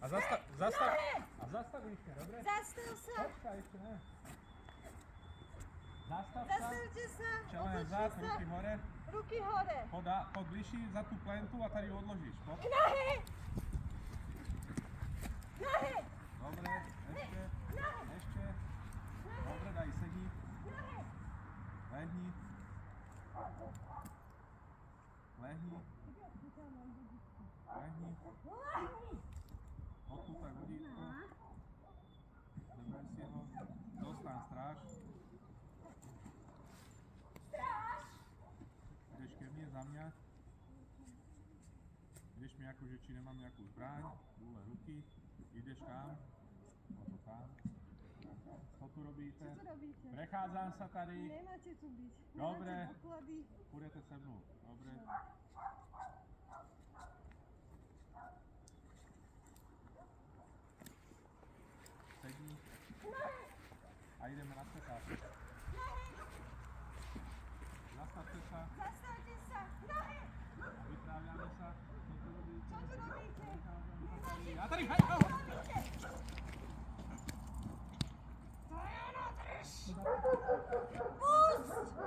zastav ešte, dobre? Zastav sa. Počkaj, ešte ne. Zastav sa. Zastavte sa. Čelem vzad, ruky hore. Ruky hore. Poď bližší za tú plentu a tady ju odložíš. Poď. Nohy. Nohy. Dobre, ešte. Nohy. Ešte. Dobre, daj sedí. Nohy. Lehni. Lehni. Lehni. Odpútaj vodítko. Zober si ho. Zostaň stráž. Stráž. Ideš ke mne za mňa. Ideš mi akože či nemám nejakú zbraň. Dole ruky. Ideš kam. Možno tam. Co tu robíte? Co tu robíte? Prechádzam sa tady. Nemáte tu byť. Dobre. Nemáte poklady. Pôjdete se mnou. Dobre. Sedí. A ideme na sekáč. Zastavte sa. Zastavte sa. Nohy. A vypráviame sa. Co tu robíte? Čo tu robíte? Ja tady, hej, ho! Pust!